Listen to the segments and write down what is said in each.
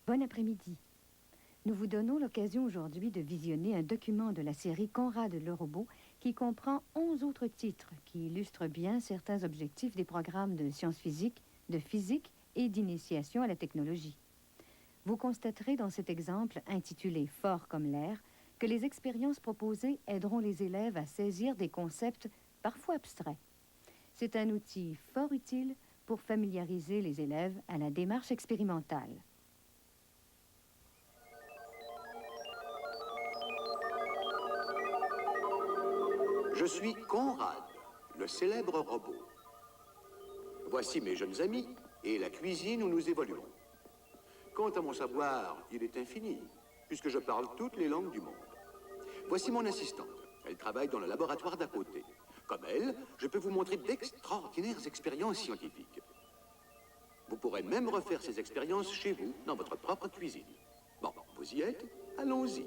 Bon après-midi. Nous vous donnons l'occasion aujourd'hui de visionner un document de la série Conrad le robot qui comprend 11 autres titres qui illustrent bien certains objectifs des programmes de sciences physiques, de physique et d'initiation à la technologie. Vous constaterez dans cet exemple intitulé « Fort comme l'air » que les expériences proposées aideront les élèves à saisir des concepts parfois abstraits. C'est un outil fort utile pour familiariser les élèves à la démarche expérimentale. Je suis Conrad, le célèbre robot. Voici mes jeunes amis et la cuisine où nous évoluons. Quant à mon savoir, il est infini, puisque je parle toutes les langues du monde. Voici mon assistante. Elle travaille dans le laboratoire d'à côté. Comme elle, je peux vous montrer d'extraordinaires expériences scientifiques. Vous pourrez même refaire ces expériences chez vous, dans votre propre cuisine. Bon, vous y êtes? Allons-y.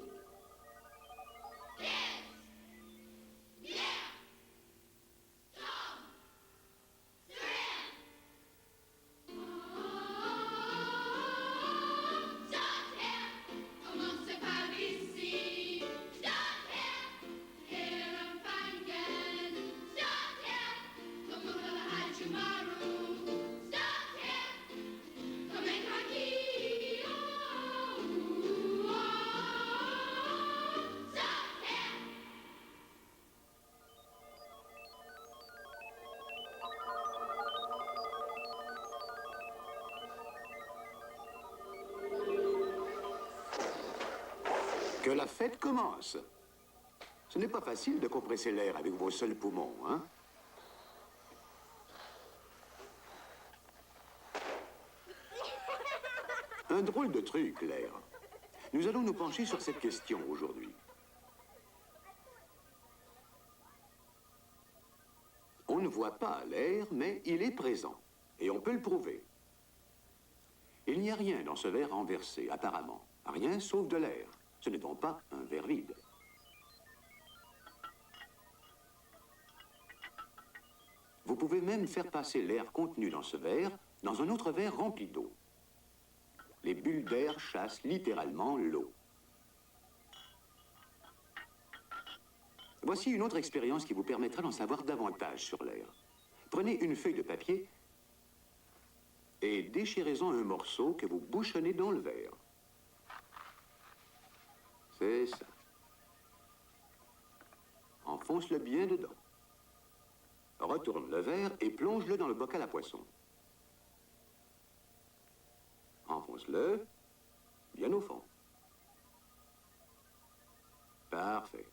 Que la fête commence. Ce n'est pas facile de compresser l'air avec vos seuls poumons, hein? Un drôle de truc, l'air. Nous allons nous pencher sur cette question aujourd'hui. On ne voit pas l'air, mais il est présent. Et on peut le prouver. Il n'y a rien dans ce verre renversé, apparemment. Rien sauf de l'air. Ce n'est donc pas un verre vide. Vous pouvez même faire passer l'air contenu dans ce verre dans un autre verre rempli d'eau. Les bulles d'air chassent littéralement l'eau. Voici une autre expérience qui vous permettra d'en savoir davantage sur l'air. Prenez une feuille de papier et déchirez-en un morceau que vous bouchonnez dans le verre. C'est ça. Enfonce-le bien dedans. Retourne le verre et plonge-le dans le bocal à poisson. Enfonce-le bien au fond. Parfait.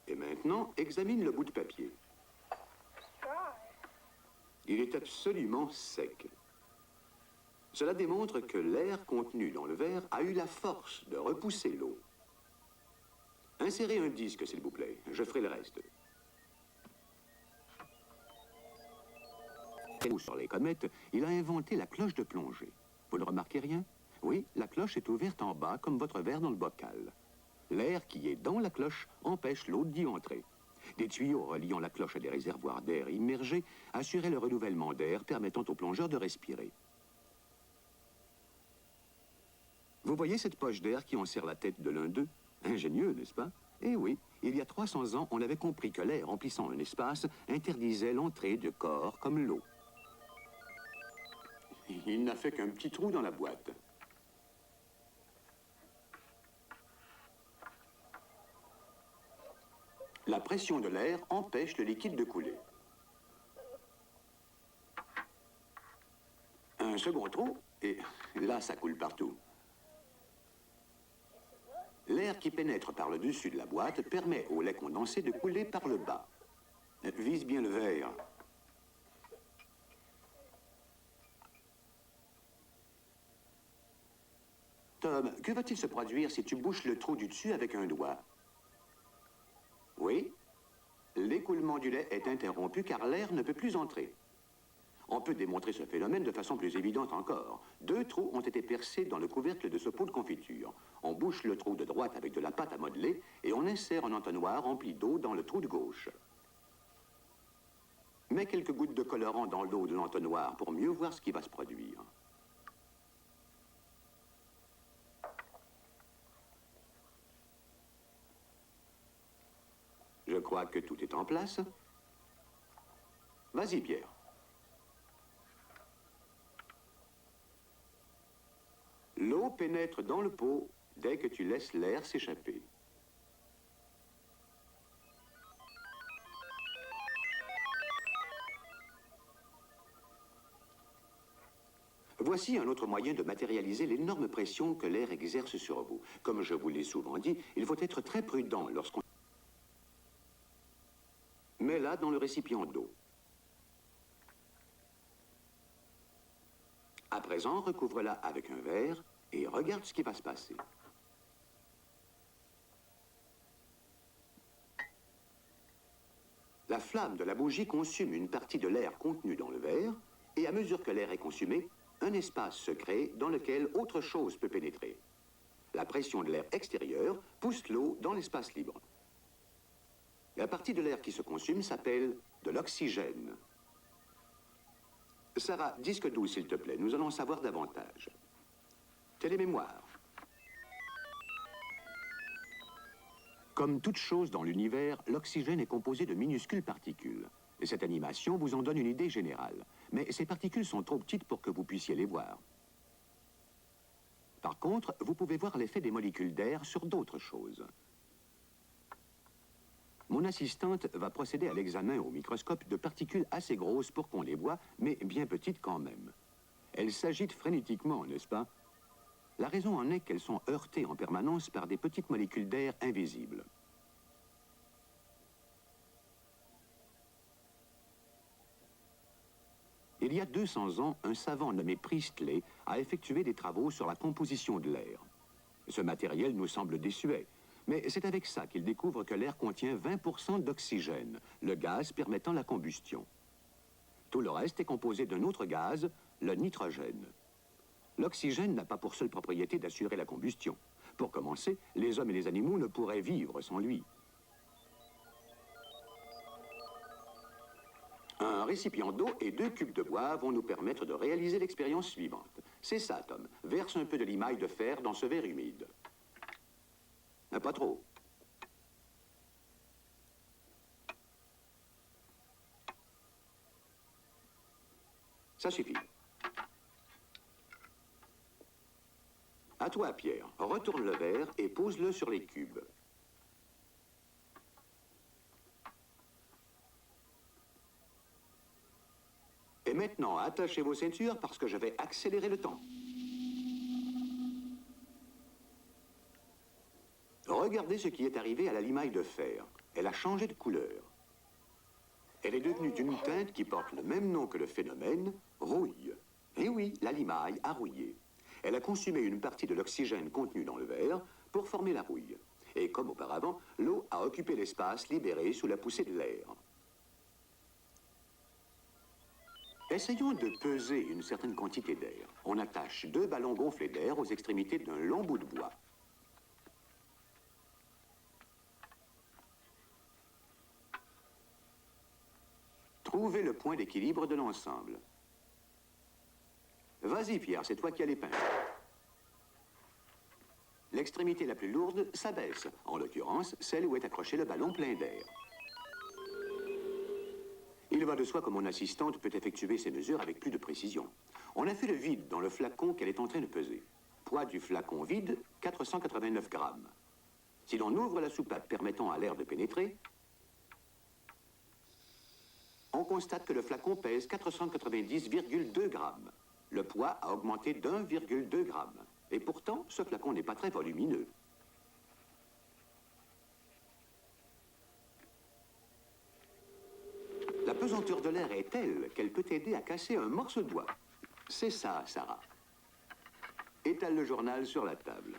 Et maintenant, examine le bout de papier. Il est absolument sec. Cela démontre que l'air contenu dans le verre a eu la force de repousser l'eau. Insérez un disque, s'il vous plaît. Je ferai le reste. Sur les comètes, il a inventé la cloche de plongée. Vous ne remarquez rien? Oui, la cloche est ouverte en bas, comme votre verre dans le bocal. L'air qui est dans la cloche empêche l'eau d'y entrer. Des tuyaux reliant la cloche à des réservoirs d'air immergés assuraient le renouvellement d'air permettant aux plongeurs de respirer. Vous voyez cette poche d'air qui enserre la tête de l'un d'eux? Ingénieux, n'est-ce pas? Eh oui, il y a 300 ans, on avait compris que l'air remplissant un espace interdisait l'entrée de corps comme l'eau. Il n'a fait qu'un petit trou dans la boîte. La pression de l'air empêche le liquide de couler. Un second trou, et là, ça coule partout. L'air qui pénètre par le dessus de la boîte permet au lait condensé de couler par le bas. Vise bien le verre. Tom, que va-t-il se produire si tu bouches le trou du dessus avec un doigt? Oui? L'écoulement du lait est interrompu car l'air ne peut plus entrer. On peut démontrer ce phénomène de façon plus évidente encore. 2 trous ont été percés dans le couvercle de ce pot de confiture. On bouche le trou de droite avec de la pâte à modeler et on insère un entonnoir rempli d'eau dans le trou de gauche. Mets quelques gouttes de colorant dans l'eau de l'entonnoir pour mieux voir ce qui va se produire. Je crois que tout est en place. Vas-y, Pierre. L'eau pénètre dans le pot dès que tu laisses l'air s'échapper. Voici un autre moyen de matérialiser l'énorme pression que l'air exerce sur vous. Comme je vous l'ai souvent dit, il faut être très prudent lorsqu'on... Mets-la dans le récipient d'eau. À présent, recouvre-la avec un verre et regarde ce qui va se passer. La flamme de la bougie consume une partie de l'air contenu dans le verre et à mesure que l'air est consumé, un espace se crée dans lequel autre chose peut pénétrer. La pression de l'air extérieur pousse l'eau dans l'espace libre. La partie de l'air qui se consume s'appelle de l'oxygène. Sarah, disque doux, s'il te plaît. Nous allons en savoir davantage. Télémémoire. Comme toute chose dans l'univers, l'oxygène est composé de minuscules particules. Et cette animation vous en donne une idée générale. Mais ces particules sont trop petites pour que vous puissiez les voir. Par contre, vous pouvez voir l'effet des molécules d'air sur d'autres choses. Mon assistante va procéder à l'examen au microscope de particules assez grosses pour qu'on les voie, mais bien petites quand même. Elles s'agitent frénétiquement, n'est-ce pas? La raison en est qu'elles sont heurtées en permanence par des petites molécules d'air invisibles. Il y a 200 ans, un savant nommé Priestley a effectué des travaux sur la composition de l'air. Ce matériel nous semble désuet. Mais c'est avec ça qu'il découvre que l'air contient 20% d'oxygène, le gaz permettant la combustion. Tout le reste est composé d'un autre gaz, le nitrogène. L'oxygène n'a pas pour seule propriété d'assurer la combustion. Pour commencer, les hommes et les animaux ne pourraient vivre sans lui. Un récipient d'eau et 2 cubes de bois vont nous permettre de réaliser l'expérience suivante. C'est ça, Tom. Verse un peu de limaille de fer dans ce verre humide. Pas trop. Ça suffit. À toi, Pierre. Retourne le verre et pose-le sur les cubes. Et maintenant, attachez vos ceintures parce que je vais accélérer le temps. Regardez ce qui est arrivé à la limaille de fer. Elle a changé de couleur. Elle est devenue d'une teinte qui porte le même nom que le phénomène, rouille. Et oui, la limaille a rouillé. Elle a consumé une partie de l'oxygène contenu dans le verre pour former la rouille. Et comme auparavant, l'eau a occupé l'espace libéré sous la poussée de l'air. Essayons de peser une certaine quantité d'air. On attache 2 ballons gonflés d'air aux extrémités d'un long bout de bois. Trouvez le point d'équilibre de l'ensemble. Vas-y, Pierre, c'est toi qui as les pinces. L'extrémité la plus lourde s'abaisse, en l'occurrence, celle où est accroché le ballon plein d'air. Il va de soi que mon assistante peut effectuer ces mesures avec plus de précision. On a fait le vide dans le flacon qu'elle est en train de peser. Poids du flacon vide, 489 grammes. Si l'on ouvre la soupape permettant à l'air de pénétrer, on constate que le flacon pèse 490,2 grammes. Le poids a augmenté d'1,2 g. Et pourtant, ce flacon n'est pas très volumineux. La pesanteur de l'air est telle qu'elle peut aider à casser un morceau de bois. C'est ça, Sarah. Étale le journal sur la table.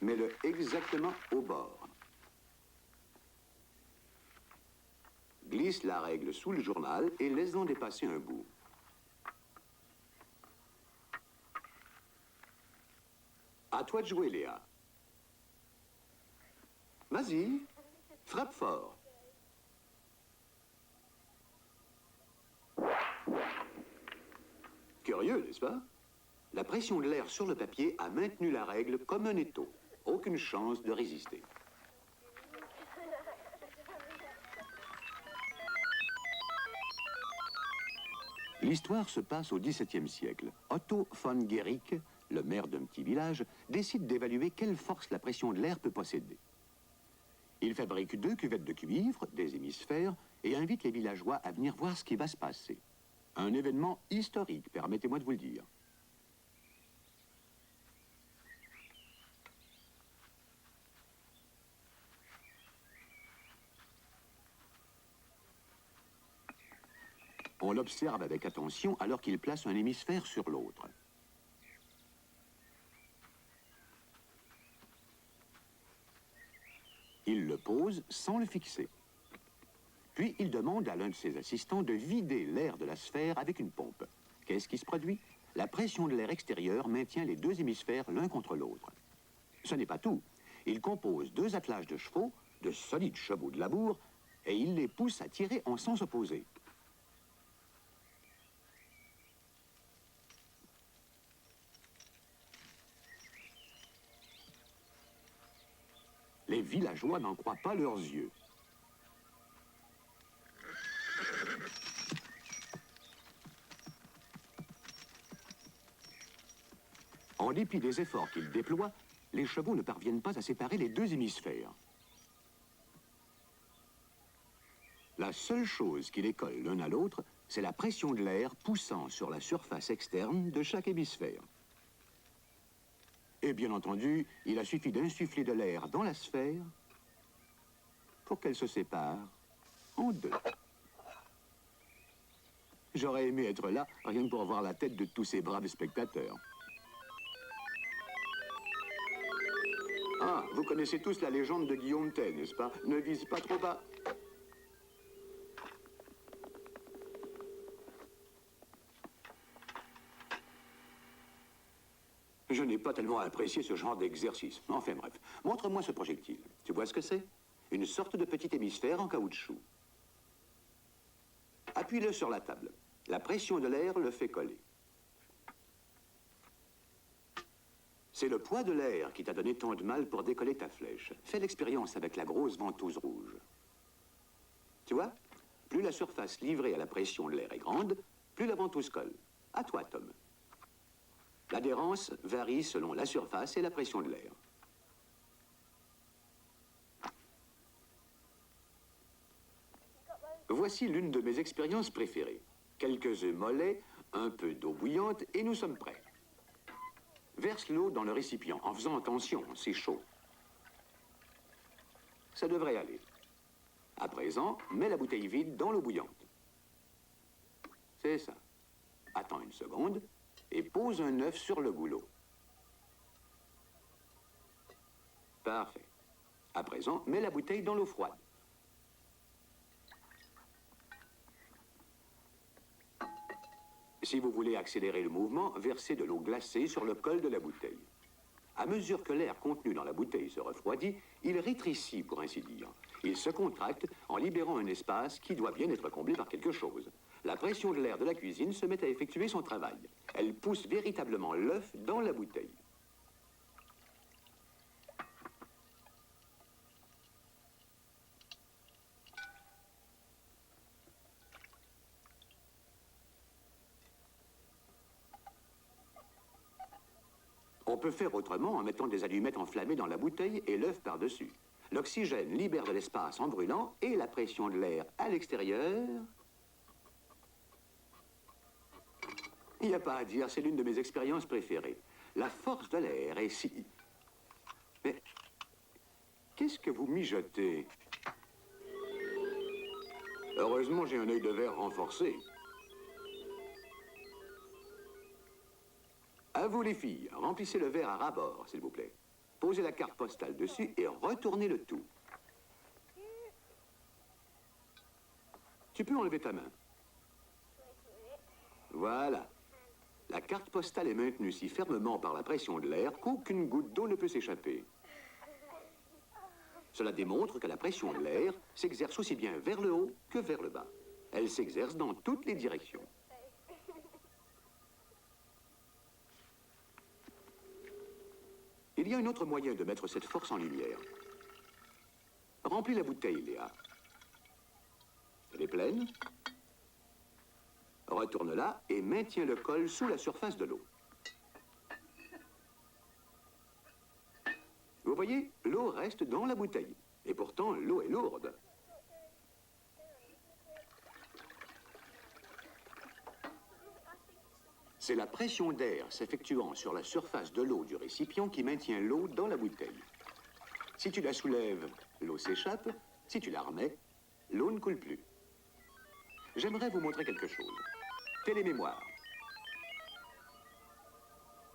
Mets-le exactement au bord. Glisse la règle sous le journal et laisse-en dépasser un bout. À toi de jouer, Léa. Vas-y, frappe fort. Curieux, n'est-ce pas? La pression de l'air sur le papier a maintenu la règle comme un étau. Aucune chance de résister. L'histoire se passe au XVIIe siècle. Otto von Guericke, le maire d'un petit village, décide d'évaluer quelle force la pression de l'air peut posséder. Il fabrique 2 cuvettes de cuivre, des hémisphères, et invite les villageois à venir voir ce qui va se passer. Un événement historique, permettez-moi de vous le dire. On l'observe avec attention alors qu'il place un hémisphère sur l'autre. Il le pose sans le fixer. Puis il demande à l'un de ses assistants de vider l'air de la sphère avec une pompe. Qu'est-ce qui se produit? La pression de l'air extérieur maintient les 2 hémisphères l'un contre l'autre. Ce n'est pas tout. Il compose 2 attelages de chevaux, de solides chevaux de labour, et il les pousse à tirer en sens opposé. Les villageois n'en croient pas leurs yeux. En dépit des efforts qu'ils déploient, les chevaux ne parviennent pas à séparer les 2 hémisphères. La seule chose qui les colle l'un à l'autre, c'est la pression de l'air poussant sur la surface externe de chaque hémisphère. Et bien entendu, il a suffi d'insuffler de l'air dans la sphère pour qu'elle se sépare en 2. J'aurais aimé être là, rien que pour voir la tête de tous ces braves spectateurs. Ah, vous connaissez tous la légende de Guillaume Tell, n'est-ce pas? Ne vise pas trop bas. Je n'ai pas tellement apprécié ce genre d'exercice. Enfin bref, montre-moi ce projectile. Tu vois ce que c'est? Une sorte de petit hémisphère en caoutchouc. Appuie-le sur la table. La pression de l'air le fait coller. C'est le poids de l'air qui t'a donné tant de mal pour décoller ta flèche. Fais l'expérience avec la grosse ventouse rouge. Tu vois? Plus la surface livrée à la pression de l'air est grande, plus la ventouse colle. À toi, Tom. L'adhérence varie selon la surface et la pression de l'air. Voici l'une de mes expériences préférées. Quelques œufs mollets, un peu d'eau bouillante et nous sommes prêts. Verse l'eau dans le récipient en faisant attention, c'est chaud. Ça devrait aller. À présent, mets la bouteille vide dans l'eau bouillante. C'est ça. Attends une seconde et pose un œuf sur le goulot. Parfait. À présent, mets la bouteille dans l'eau froide. Si vous voulez accélérer le mouvement, versez de l'eau glacée sur le col de la bouteille. À mesure que l'air contenu dans la bouteille se refroidit, il rétrécit, pour ainsi dire. Il se contracte en libérant un espace qui doit bien être comblé par quelque chose. La pression de l'air de la cuisine se met à effectuer son travail. Elle pousse véritablement l'œuf dans la bouteille. On peut faire autrement en mettant des allumettes enflammées dans la bouteille et l'œuf par-dessus. L'oxygène libère de l'espace en brûlant et la pression de l'air à l'extérieur... Il n'y a pas à dire, c'est l'une de mes expériences préférées. La force de l'air est si... Mais qu'est-ce que vous mijotez? Heureusement, j'ai un œil de verre renforcé. À vous les filles, remplissez le verre à ras-bord, s'il vous plaît. Posez la carte postale dessus et retournez le tout. Tu peux enlever ta main. Voilà. La carte postale est maintenue si fermement par la pression de l'air qu'aucune goutte d'eau ne peut s'échapper. Cela démontre que la pression de l'air s'exerce aussi bien vers le haut que vers le bas. Elle s'exerce dans toutes les directions. Il y a un autre moyen de mettre cette force en lumière. Remplis la bouteille, Léa. Elle est pleine. Retourne-la et maintiens le col sous la surface de l'eau. Vous voyez, l'eau reste dans la bouteille. Et pourtant, l'eau est lourde. C'est la pression d'air s'effectuant sur la surface de l'eau du récipient qui maintient l'eau dans la bouteille. Si tu la soulèves, l'eau s'échappe. Si tu la remets, l'eau ne coule plus. J'aimerais vous montrer quelque chose. Télémémoire.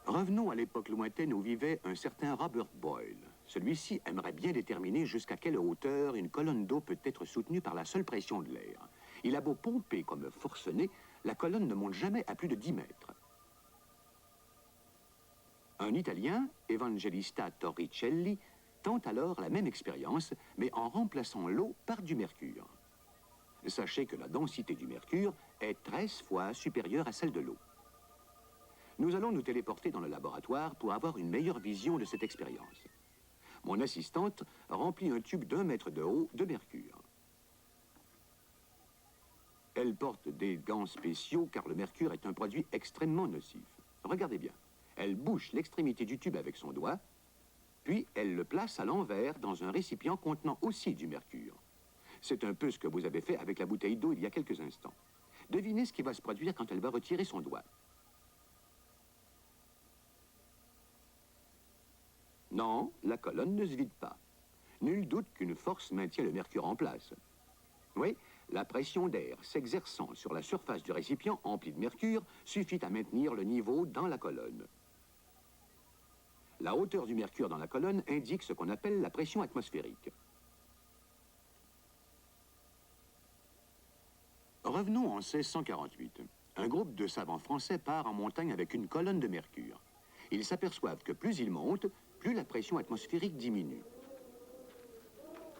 Revenons à l'époque lointaine où vivait un certain Robert Boyle. Celui-ci aimerait bien déterminer jusqu'à quelle hauteur une colonne d'eau peut être soutenue par la seule pression de l'air. Il a beau pomper comme forcené, la colonne ne monte jamais à plus de 10 mètres. Un Italien, Evangelista Torricelli, tente alors la même expérience, mais en remplaçant l'eau par du mercure. Sachez que la densité du mercure est 13 fois supérieure à celle de l'eau. Nous allons nous téléporter dans le laboratoire pour avoir une meilleure vision de cette expérience. Mon assistante remplit un tube d'1 mètre de haut de mercure. Elle porte des gants spéciaux car le mercure est un produit extrêmement nocif. Regardez bien. Elle bouche l'extrémité du tube avec son doigt, puis elle le place à l'envers dans un récipient contenant aussi du mercure. C'est un peu ce que vous avez fait avec la bouteille d'eau il y a quelques instants. Devinez ce qui va se produire quand elle va retirer son doigt. Non, la colonne ne se vide pas. Nul doute qu'une force maintient le mercure en place. Oui, la pression d'air s'exerçant sur la surface du récipient empli de mercure suffit à maintenir le niveau dans la colonne. La hauteur du mercure dans la colonne indique ce qu'on appelle la pression atmosphérique. Revenons en 1648. Un groupe de savants français part en montagne avec une colonne de mercure. Ils s'aperçoivent que plus ils montent, plus la pression atmosphérique diminue.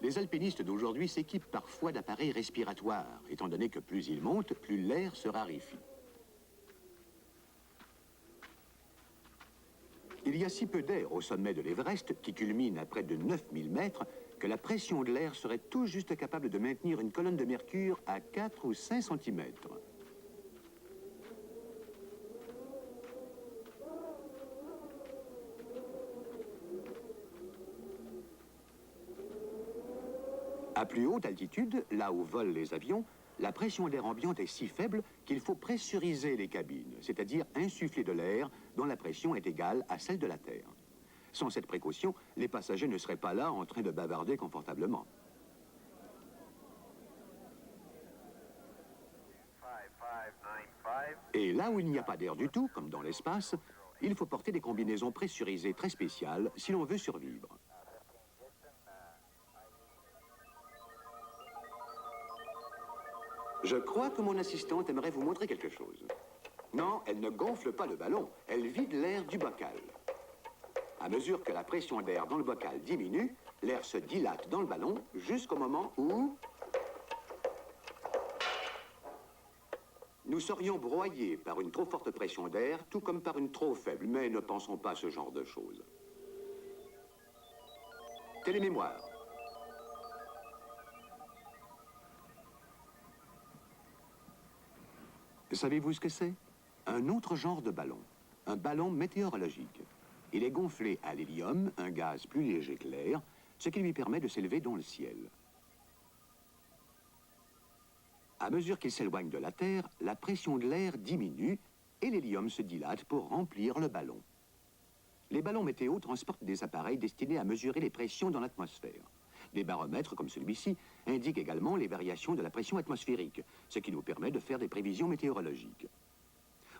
Les alpinistes d'aujourd'hui s'équipent parfois d'appareils respiratoires, étant donné que plus ils montent, plus l'air se raréfie. Il y a si peu d'air au sommet de l'Everest, qui culmine à près de 9000 mètres, que la pression de l'air serait tout juste capable de maintenir une colonne de mercure à 4 ou 5 cm. À plus haute altitude, là où volent les avions, la pression d'air ambiante est si faible qu'il faut pressuriser les cabines, c'est-à-dire insuffler de l'air dont la pression est égale à celle de la Terre. Sans cette précaution, les passagers ne seraient pas là en train de bavarder confortablement. Et là où il n'y a pas d'air du tout, comme dans l'espace, il faut porter des combinaisons pressurisées très spéciales si l'on veut survivre. Je crois que mon assistante aimerait vous montrer quelque chose. Non, elle ne gonfle pas le ballon, elle vide l'air du bocal. À mesure que la pression d'air dans le bocal diminue, l'air se dilate dans le ballon jusqu'au moment où nous serions broyés par une trop forte pression d'air, tout comme par une trop faible, mais ne pensons pas à ce genre de choses. Télémémoire. Savez-vous ce que c'est? Un autre genre de ballon, un ballon météorologique. Il est gonflé à l'hélium, un gaz plus léger que l'air, ce qui lui permet de s'élever dans le ciel. À mesure qu'il s'éloigne de la Terre, la pression de l'air diminue et l'hélium se dilate pour remplir le ballon. Les ballons météo transportent des appareils destinés à mesurer les pressions dans l'atmosphère. Des baromètres comme celui-ci indiquent également les variations de la pression atmosphérique, ce qui nous permet de faire des prévisions météorologiques.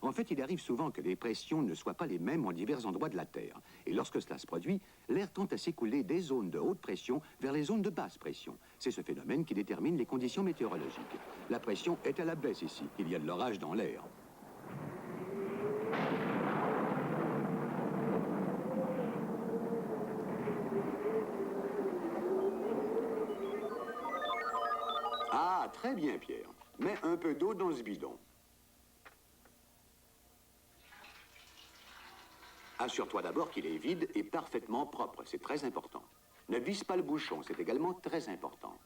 En fait, il arrive souvent que les pressions ne soient pas les mêmes en divers endroits de la Terre. Et lorsque cela se produit, l'air tend à s'écouler des zones de haute pression vers les zones de basse pression. C'est ce phénomène qui détermine les conditions météorologiques. La pression est à la baisse ici. Il y a de l'orage dans l'air. Ah, très bien, Pierre. Mets un peu d'eau dans ce bidon. Assure-toi d'abord qu'il est vide et parfaitement propre. C'est très important. Ne visse pas le bouchon, c'est également très important.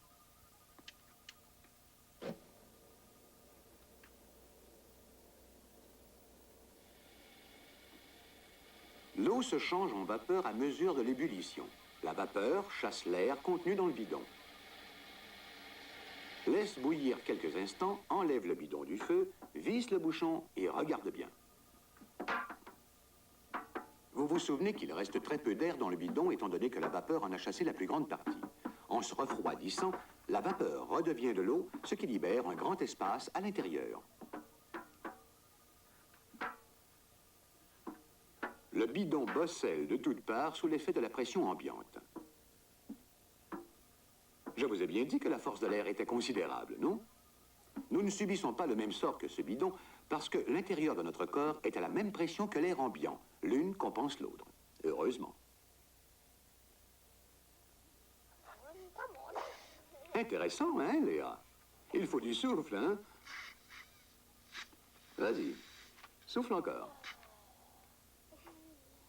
L'eau se change en vapeur à mesure de l'ébullition. La vapeur chasse l'air contenu dans le bidon. Laisse bouillir quelques instants, enlève le bidon du feu, visse le bouchon et regarde bien. Vous vous souvenez qu'il reste très peu d'air dans le bidon étant donné que la vapeur en a chassé la plus grande partie. En se refroidissant, la vapeur redevient de l'eau, ce qui libère un grand espace à l'intérieur. Le bidon bosselle de toutes parts sous l'effet de la pression ambiante. Je vous ai bien dit que la force de l'air était considérable, non? Nous ne subissons pas le même sort que ce bidon parce que l'intérieur de notre corps est à la même pression que l'air ambiant. L'une compense l'autre. Heureusement. Intéressant, hein, Léa? Il faut du souffle, hein? Vas-y. Souffle encore.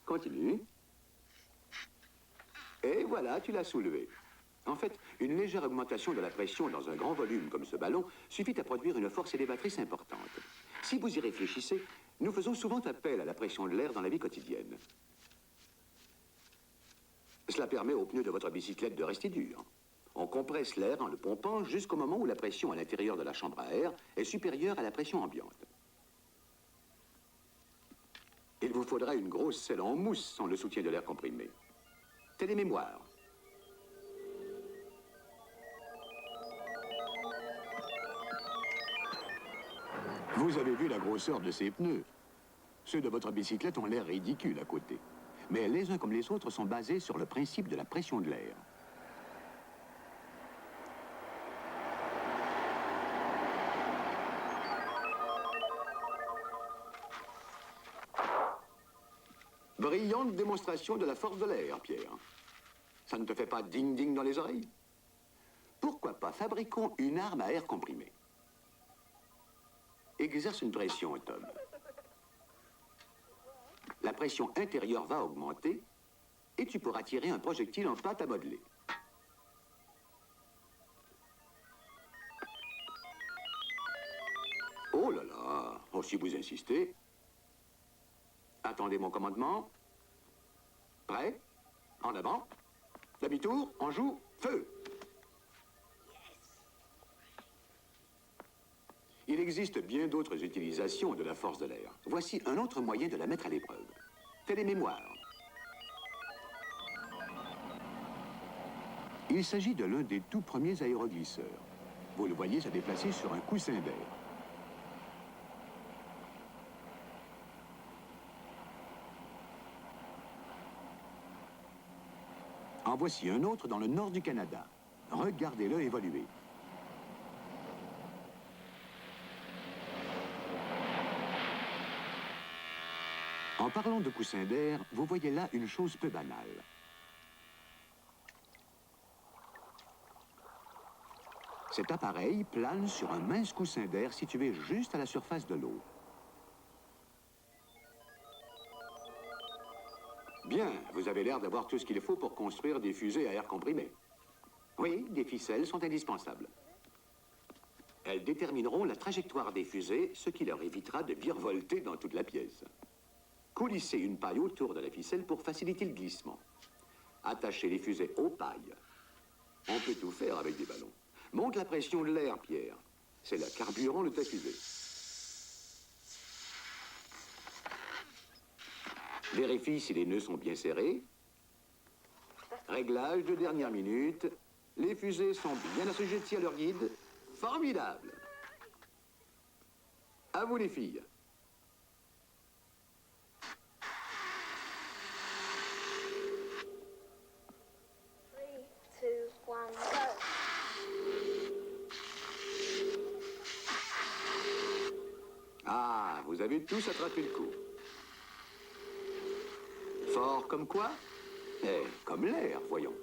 Continue. Et voilà, tu l'as soulevé. En fait, une légère augmentation de la pression dans un grand volume comme ce ballon suffit à produire une force élévatrice importante. Si vous y réfléchissez, nous faisons souvent appel à la pression de l'air dans la vie quotidienne. Cela permet aux pneus de votre bicyclette de rester durs. On compresse l'air en le pompant jusqu'au moment où la pression à l'intérieur de la chambre à air est supérieure à la pression ambiante. Il vous faudra une grosse selle en mousse sans le soutien de l'air comprimé. Télémémoire. Vous avez vu la grosseur de ces pneus. Ceux de votre bicyclette ont l'air ridicule à côté. Mais les uns comme les autres sont basés sur le principe de la pression de l'air. Brillante démonstration de la force de l'air, Pierre. Ça ne te fait pas ding-ding dans les oreilles? Pourquoi pas fabriquons une arme à air comprimé? Exerce une pression, Tom. La pression intérieure va augmenter et tu pourras tirer un projectile en pâte à modeler. Oh là là, oh, si vous insistez. Attendez mon commandement. Prêt? En avant. Demi-tour, on joue, feu! Il existe bien d'autres utilisations de la force de l'air. Voici un autre moyen de la mettre à l'épreuve. Télémémoire. Il s'agit de l'un des tout premiers aéroglisseurs. Vous le voyez se déplacer sur un coussin d'air. En voici un autre dans le nord du Canada. Regardez-le évoluer. En parlant de coussin d'air, vous voyez là une chose peu banale. Cet appareil plane sur un mince coussin d'air situé juste à la surface de l'eau. Bien, vous avez l'air d'avoir tout ce qu'il faut pour construire des fusées à air comprimé. Oui, des ficelles sont indispensables. Elles détermineront la trajectoire des fusées, ce qui leur évitera de virevolter dans toute la pièce. Coulissez une paille autour de la ficelle pour faciliter le glissement. Attachez les fusées aux pailles. On peut tout faire avec des ballons. Monte la pression de l'air, Pierre. C'est le carburant de ta fusée. Vérifie si les nœuds sont bien serrés. Réglage de dernière minute. Les fusées sont bien assujetties à leur guide. Formidable. À vous les filles. Ah, vous avez tous attrapé le coup. Fort comme quoi? Eh, comme l'air, voyons.